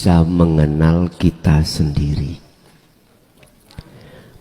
bisa mengenal kita sendiri.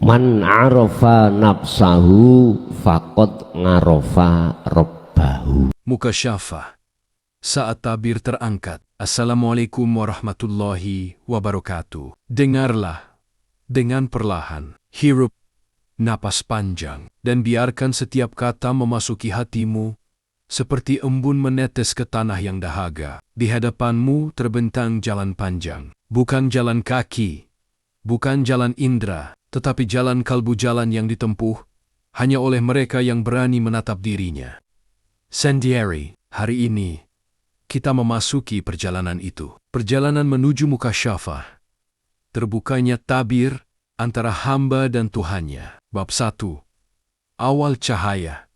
Man arafa nafsahu faqad ngarofa rabbahu. Mukasyafah. Saat tabir terangkat. Assalamualaikum warahmatullahi wabarakatuh. Dengarlah dengan perlahan. Hirup napas panjang dan biarkan setiap kata memasuki hatimu seperti embun menetes ke tanah yang dahaga. Di hadapanmu terbentang jalan panjang. Bukan jalan kaki, bukan jalan indera, tetapi jalan kalbu, jalan yang ditempuh hanya oleh mereka yang berani menatap dirinya sendiri. Hari ini kita memasuki perjalanan itu. Perjalanan menuju mukasyafah. Terbukanya tabir antara hamba dan Tuhannya. Bab 1. Awal cahaya.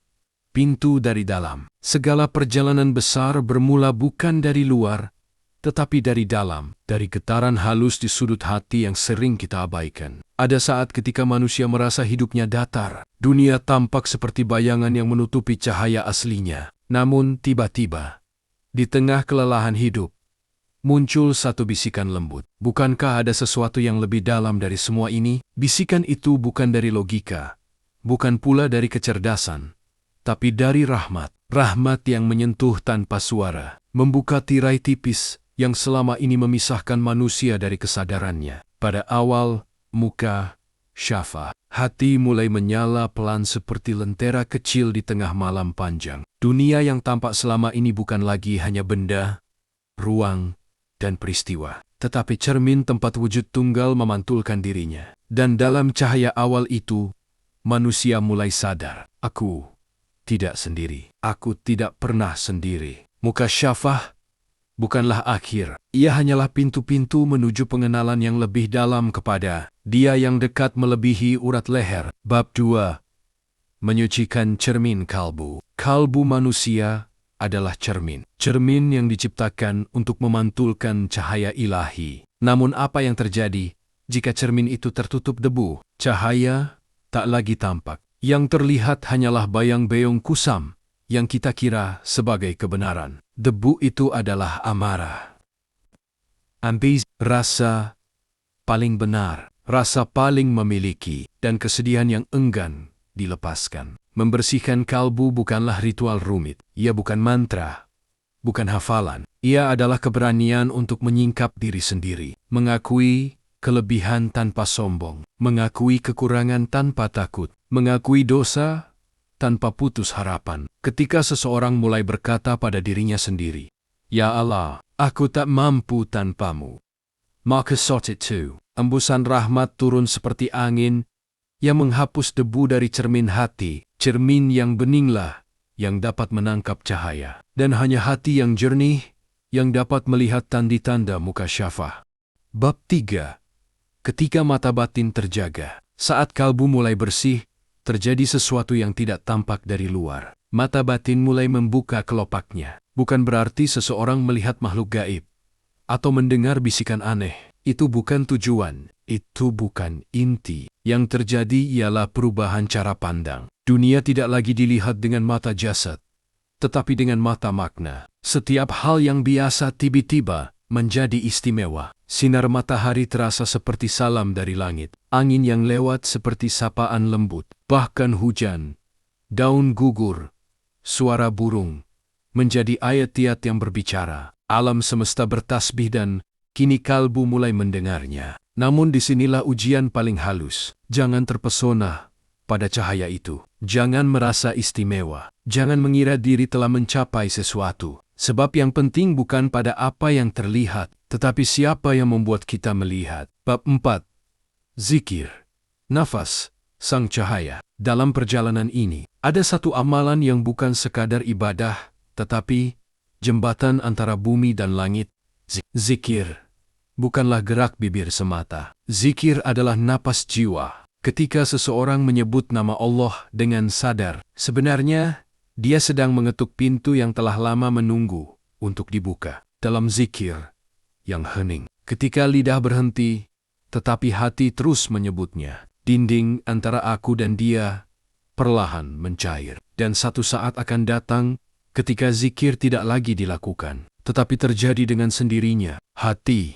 Pintu dari dalam. Segala perjalanan besar bermula bukan dari luar, tetapi dari dalam, dari getaran halus di sudut hati yang sering kita abaikan. Ada saat ketika manusia merasa hidupnya datar, dunia tampak seperti bayangan yang menutupi cahaya aslinya. Namun tiba-tiba, di tengah kelelahan hidup, muncul satu bisikan lembut. Bukankah ada sesuatu yang lebih dalam dari semua ini? Bisikan itu bukan dari logika, bukan pula dari kecerdasan, tapi dari rahmat. Rahmat yang menyentuh tanpa suara, membuka tirai tipis yang selama ini memisahkan manusia dari kesadarannya. Pada awal mukasyafah, hati mulai menyala pelan seperti lentera kecil di tengah malam panjang. Dunia yang tampak selama ini bukan lagi hanya benda, ruang, dan peristiwa, tetapi cermin tempat wujud tunggal memantulkan dirinya. Dan dalam cahaya awal itu, manusia mulai sadar, aku tidak sendiri. Aku tidak pernah sendiri. Mukasyafah bukanlah akhir. Ia hanyalah pintu-pintu menuju pengenalan yang lebih dalam kepada Dia yang dekat melebihi urat leher. Bab 2. Menyucikan cermin kalbu. Kalbu manusia adalah cermin. Cermin yang diciptakan untuk memantulkan cahaya ilahi. Namun apa yang terjadi jika cermin itu tertutup debu? Cahaya tak lagi tampak. Yang terlihat hanyalah bayang-bayang kusam yang kita kira sebagai kebenaran. Debu itu adalah amarah, ambisi, rasa paling benar, rasa paling memiliki, dan kesedihan yang enggan dilepaskan. Membersihkan kalbu bukanlah ritual rumit. Ia bukan mantra, bukan hafalan. Ia adalah keberanian untuk menyingkap diri sendiri, mengakui kelebihan tanpa sombong, mengakui kekurangan tanpa takut, mengakui dosa tanpa putus harapan. Ketika seseorang mulai berkata pada dirinya sendiri, "Ya Allah, aku tak mampu tanpamu," maka saat itu, embusan rahmat turun seperti angin yang menghapus debu dari cermin hati. Cermin yang beninglah yang dapat menangkap cahaya. Dan hanya hati yang jernih yang dapat melihat tanda-tanda mukasyafah. Bab 3. Ketika mata batin terjaga. Saat kalbu mulai bersih, terjadi sesuatu yang tidak tampak dari luar. Mata batin mulai membuka kelopaknya. Bukan berarti seseorang melihat makhluk gaib atau mendengar bisikan aneh. Itu bukan tujuan, itu bukan inti. Yang terjadi ialah perubahan cara pandang. Dunia tidak lagi dilihat dengan mata jasad, tetapi dengan mata makna. Setiap hal yang biasa tiba-tiba menjadi istimewa. Sinar matahari terasa seperti salam dari langit. Angin yang lewat seperti sapaan lembut. Bahkan hujan, daun gugur, suara burung, menjadi ayat-ayat yang berbicara. Alam semesta bertasbih dan kini kalbu mulai mendengarnya. Namun disinilah ujian paling halus. Jangan terpesona pada cahaya itu. Jangan merasa istimewa. Jangan mengira diri telah mencapai sesuatu. Sebab yang penting bukan pada apa yang terlihat, tetapi siapa yang membuat kita melihat. Bab 4. Zikir. Nafas, sang cahaya. Dalam perjalanan ini, ada satu amalan yang bukan sekadar ibadah, tetapi jembatan antara bumi dan langit. Zikir bukanlah gerak bibir semata. Zikir adalah napas jiwa. Ketika seseorang menyebut nama Allah dengan sadar, sebenarnya dia sedang mengetuk pintu yang telah lama menunggu untuk dibuka. Dalam zikir yang hening, ketika lidah berhenti, tetapi hati terus menyebutnya, dinding antara aku dan dia perlahan mencair. Dan satu saat akan datang ketika zikir tidak lagi dilakukan, tetapi terjadi dengan sendirinya. Hati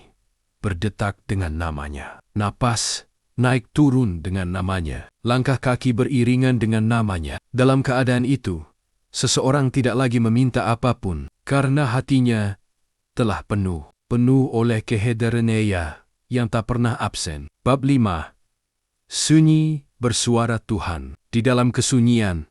berdetak dengan namanya. Napas naik turun dengan namanya. Langkah kaki beriringan dengan namanya. Dalam keadaan itu, seseorang tidak lagi meminta apapun karena hatinya telah penuh oleh kehadiran Ia yang tak pernah absen. Bab 5. Sunyi bersuara Tuhan. Di dalam kesunyian,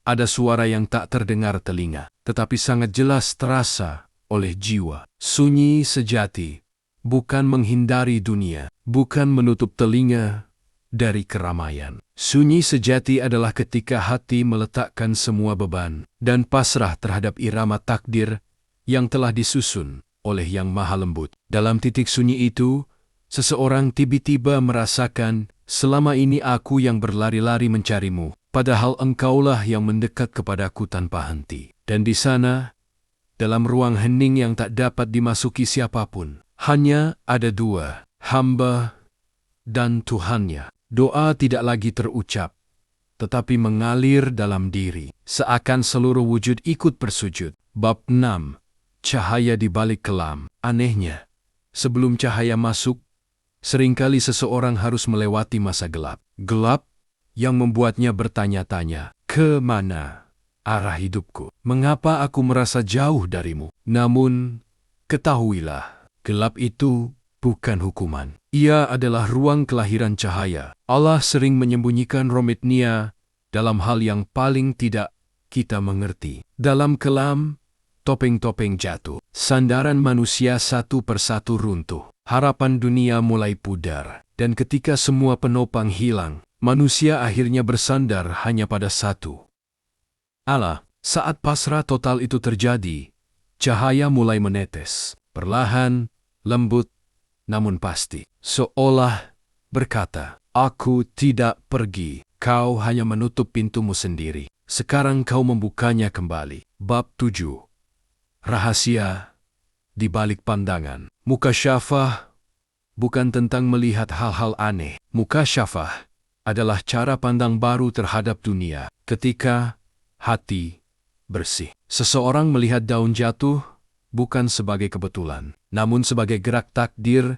ada suara yang tak terdengar telinga, tetapi sangat jelas terasa oleh jiwa. Sunyi sejati bukan menghindari dunia, bukan menutup telinga dari keramaian. Sunyi sejati adalah ketika hati meletakkan semua beban dan pasrah terhadap irama takdir yang telah disusun oleh Yang Maha Lembut. Dalam titik sunyi itu, seseorang tiba-tiba merasakan, selama ini aku yang berlari-lari mencarimu, padahal engkaulah yang mendekat kepadaku tanpa henti. Dan di sana, dalam ruang hening yang tak dapat dimasuki siapapun, hanya ada dua, hamba dan Tuhannya. Doa tidak lagi terucap, tetapi mengalir dalam diri, seakan seluruh wujud ikut bersujud. Bab 6. Cahaya di balik kelam. Anehnya, sebelum cahaya masuk, seringkali seseorang harus melewati masa gelap. Gelap yang membuatnya bertanya-tanya, kemana arah hidupku? Mengapa aku merasa jauh darimu? Namun, ketahuilah, gelap itu bukan hukuman. Ia adalah ruang kelahiran cahaya. Allah sering menyembunyikan romitnya dalam hal yang paling tidak kita mengerti. Dalam kelam, topeng-topeng jatuh. Sandaran manusia satu persatu runtuh. Harapan dunia mulai pudar. Dan ketika semua penopang hilang, manusia akhirnya bersandar hanya pada satu, Allah. Saat pasrah total itu terjadi, cahaya mulai menetes. Perlahan, lembut, namun pasti. Seolah berkata, aku tidak pergi. Kau hanya menutup pintumu sendiri. Sekarang kau membukanya kembali. Bab 7. Rahasia di balik pandangan. Mukasyafah bukan tentang melihat hal-hal aneh. Mukasyafah adalah cara pandang baru terhadap dunia. Ketika hati bersih. Seseorang melihat daun jatuh bukan sebagai kebetulan, namun sebagai gerak takdir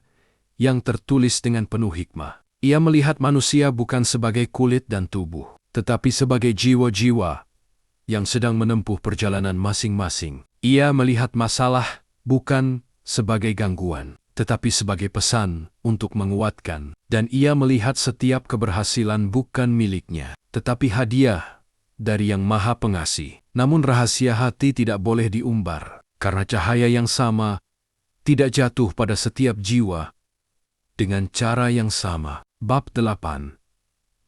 yang tertulis dengan penuh hikmah. Ia melihat manusia bukan sebagai kulit dan tubuh, tetapi sebagai jiwa-jiwa yang sedang menempuh perjalanan masing-masing. Ia melihat masalah bukan sebagai gangguan, tetapi sebagai pesan untuk menguatkan. Dan ia melihat setiap keberhasilan bukan miliknya, tetapi hadiah dari Yang Maha Pengasih. Namun rahasia hati tidak boleh diumbar, karena cahaya yang sama tidak jatuh pada setiap jiwa dengan cara yang sama. Bab 8.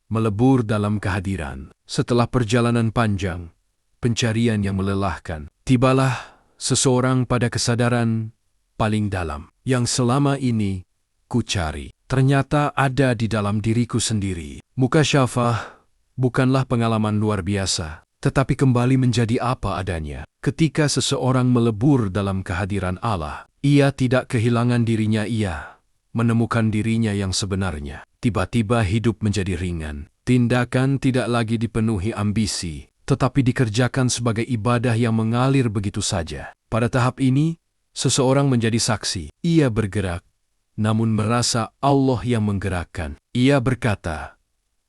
Melebur dalam kehadiran. Setelah perjalanan panjang, pencarian yang melelahkan, tibalah seseorang pada kesadaran paling dalam. Yang selama ini ku cari, ternyata ada di dalam diriku sendiri. Mukasyafah bukanlah pengalaman luar biasa, tetapi kembali menjadi apa adanya. Ketika seseorang melebur dalam kehadiran Allah, ia tidak kehilangan dirinya, ia menemukan dirinya yang sebenarnya. Tiba-tiba hidup menjadi ringan. Tindakan tidak lagi dipenuhi ambisi, tetapi dikerjakan sebagai ibadah yang mengalir begitu saja. Pada tahap ini, seseorang menjadi saksi. Ia bergerak, namun merasa Allah yang menggerakkan. Ia berkata,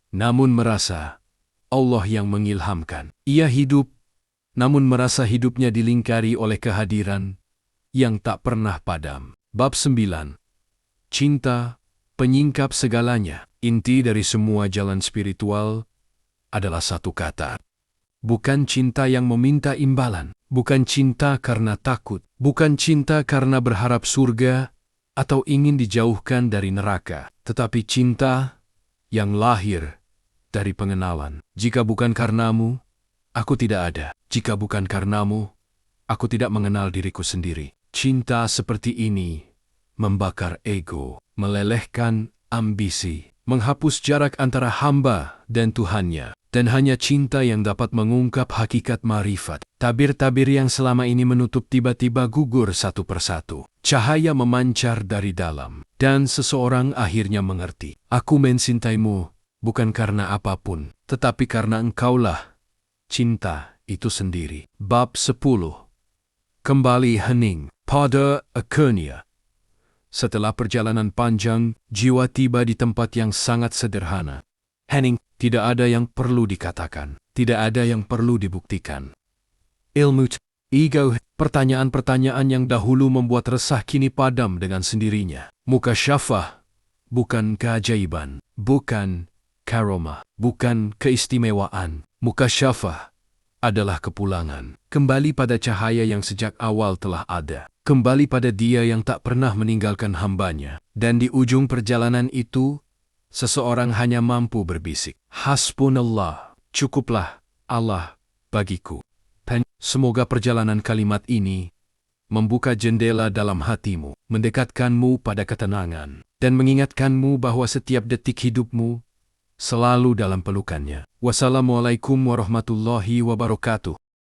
namun merasa Allah yang mengilhamkan. Ia hidup, namun merasa hidupnya dilingkari oleh kehadiran yang tak pernah padam. Bab 9. Cinta penyingkap segalanya. Inti dari semua jalan spiritual adalah satu kata. Bukan cinta yang meminta imbalan. Bukan cinta karena takut. Bukan cinta karena berharap surga atau ingin dijauhkan dari neraka. Tetapi cinta yang lahir dari pengenalan. Jika bukan karenamu, aku tidak ada. Jika bukan karenamu, aku tidak mengenal diriku sendiri. Cinta seperti ini membakar ego, melelehkan ambisi, menghapus jarak antara hamba dan Tuhannya. Dan hanya cinta yang dapat mengungkap hakikat marifat. Tabir-tabir yang selama ini menutup tiba-tiba gugur satu persatu. Cahaya memancar dari dalam, dan seseorang akhirnya mengerti. Aku mencintaimu bukan karena apapun, tetapi karena engkaulah cinta itu sendiri. Bab 10. Kembali hening. Pada akhirnya, Setelah perjalanan panjang, jiwa tiba di tempat yang sangat sederhana. Hening, tidak ada yang perlu dikatakan, tidak ada yang perlu dibuktikan. Ilmu, ego, pertanyaan-pertanyaan yang dahulu membuat resah kini padam dengan sendirinya. Mukasyafah, bukan keajaiban, bukan karomah, bukan keistimewaan. Mukasyafah adalah kepulangan. Kembali pada cahaya yang sejak awal telah ada. Kembali pada Dia yang tak pernah meninggalkan hambanya. Dan di ujung perjalanan itu, seseorang hanya mampu berbisik, Hasbunallah, cukuplah Allah bagiku. Dan semoga perjalanan kalimat ini membuka jendela dalam hatimu, mendekatkanmu pada ketenangan, dan mengingatkanmu bahwa setiap detik hidupmu selalu dalam pelukannya. Wassalamualaikum warahmatullahi wabarakatuh.